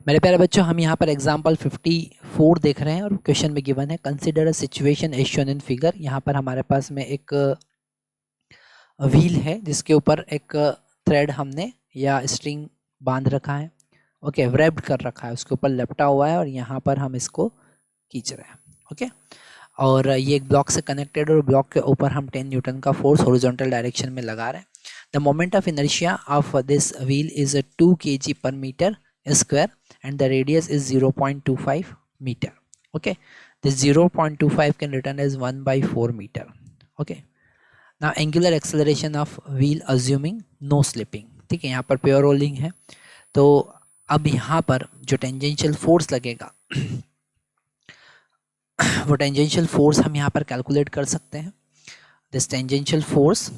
मेरे प्यारे बच्चों, हम यहाँ पर एग्जाम्पल 54 देख रहे हैं और क्वेश्चन में गिवन है consider a situation as shown in figure. यहाँ पर हमारे पास में एक व्हील है जिसके ऊपर एक थ्रेड हमने या स्ट्रिंग बांध रखा है, ओके, रैप्ड कर रखा है, उसके ऊपर लपटा हुआ है और यहाँ पर हम इसको खींच रहे हैं, ओके। और ये एक ब्लॉक से कनेक्टेड और ब्लॉक के ऊपर हम 10 न्यूटन का फोर्स हॉरिजॉन्टल डायरेक्शन में लगा रहे हैं। The moment of inertia of this wheel is 2 kg per meter square and the radius is 0.25 meter. Okay, this 0.25 can written as 1/4 meter. Okay, now angular acceleration of wheel assuming no slipping. ठीक है, यहाँ पर pure rolling है, तो अब यहाँ पर जो टेंजेंशियल फोर्स लगेगा वो टेंजेंशियल फोर्स हम यहाँ पर कैलकुलेट कर सकते हैं। This tangential force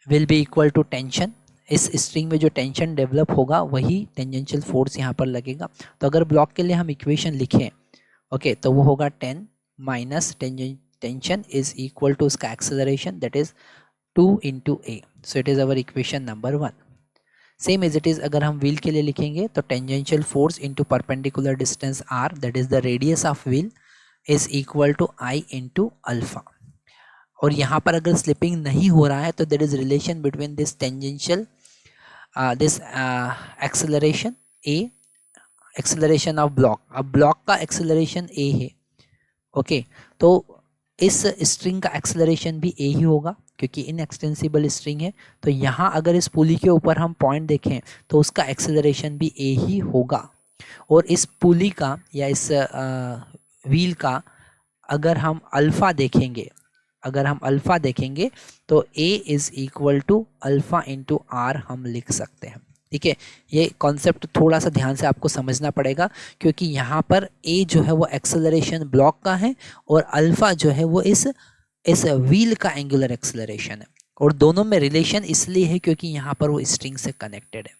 will be equal to tension. इस स्ट्रिंग में जो टेंशन डेवलप होगा वही टेंजेंशियल फोर्स यहाँ पर लगेगा। तो अगर ब्लॉक के लिए हम इक्वेशन लिखें, ओके, तो वो होगा 10 minus tension is equal to उसका acceleration, that is 2 into a. So it is our equation number 1। Same as it is अगर हम व्हील के लिए लिखेंगे तो tangential force into perpendicular distance r, that is the radius of wheel, is equal to I into alpha. और यहाँ पर अगर स्लिपिंग नहीं हो रहा है तो there is relation between this tangential this acceleration a, acceleration of block. अब ब्लॉक का एक्सेलरेशन a है, ओके, तो इस स्ट्रिंग का एक्सेलरेशन भी a ही होगा क्योंकि इनएक्सटेंसिबल स्ट्रिंग है। तो यहाँ अगर इस पुली के ऊपर हम पॉइंट देखें तो उसका एक्सेलरेशन भी a ही होगा। और इस पुली का या इस व्हील का अगर हम अल्फ़ा देखेंगे तो a is equal to alpha into R हम लिख सकते हैं। ठीक है, ये कॉन्सेप्ट थोड़ा सा ध्यान से आपको समझना पड़ेगा क्योंकि यहाँ पर a जो है वो एक्सेलरेशन ब्लॉक का है और अल्फ़ा जो है वो इस व्हील का एंगुलर एक्सेलरेशन है, और दोनों में रिलेशन इसलिए है क्योंकि यहाँ पर वो स्ट्रिंग से कनेक्टेड है।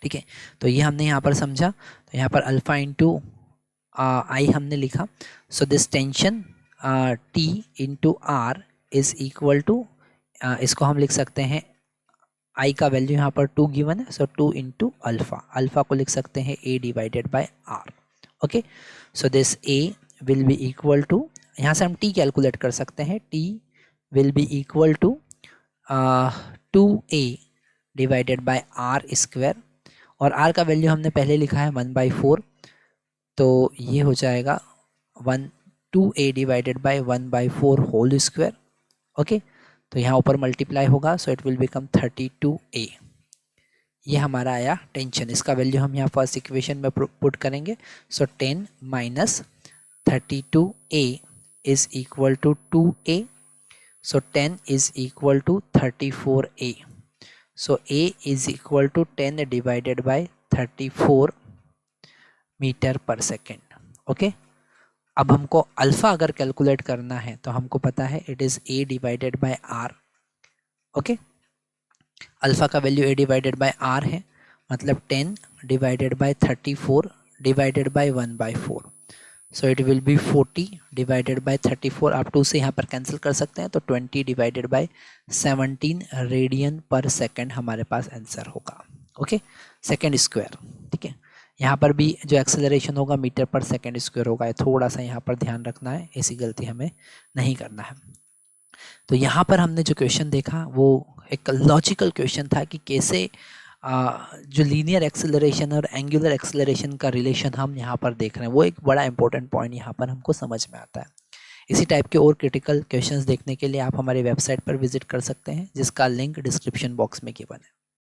ठीक है, तो ये हमने यहाँ पर समझा। तो यहाँ पर अल्फ़ा इंटू आई हमने लिखा। So this tension T into R is equal to, इसको हम लिख सकते हैं, I का वैल्यू यहाँ पर 2 गिवन है, सो 2 इंटू अल्फ़ा को लिख सकते हैं A divided by R। Okay, so this A will be equal to, यहाँ से हम T कैलकुलेट कर सकते हैं, T will be equal to 2A divided by R square, और R का वैल्यू हमने पहले लिखा है 1/4, तो ये हो जाएगा 2A divided by 1/4 whole square. Okay, तो यहाँ ऊपर मल्टीप्लाई होगा, सो इट विल बिकम 32A। ये हमारा आया टेंशन। इसका वैल्यू हम यहाँ फर्स्ट इक्वेशन में पुट करेंगे। So 10 minus 32A is equal to 2A, so 10 is equal to 34A। So A is equal to 10 divided by 34 metre per second. Okay, अब हमको अल्फ़ा अगर कैलकुलेट करना है तो हमको पता है it is A divided by R। Okay, alpha का value A divided by R है, मतलब 10 divided by 34 divided by 1/4, so it will be 40 divided by 34। आप 2 से यहाँ पर कैंसिल कर सकते हैं, तो 20 डिवाइडेड बाय 17 रेडियन पर सेकेंड हमारे पास आंसर होगा। Okay, second square. ठीक है, यहाँ पर भी जो एक्सेलरेशन होगा मीटर पर सेकेंड स्क्वायर होगा, थोड़ा सा यहाँ पर ध्यान रखना है, ऐसी गलती हमें नहीं करना है। तो यहाँ पर हमने जो क्वेश्चन देखा वो एक लॉजिकल क्वेश्चन था कि कैसे जो लीनियर एक्सेलरेशन और एंगुलर एक्सेलरेशन का रिलेशन हम यहाँ पर देख रहे हैं, वो एक बड़ा इंपॉर्टेंट पॉइंट यहाँ पर हमको समझ में आता है। इसी टाइप के और क्रिटिकल क्वेश्चंस देखने के लिए आप हमारी वेबसाइट पर विजिट कर सकते हैं, जिसका लिंक डिस्क्रिप्शन बॉक्स में गिवन है।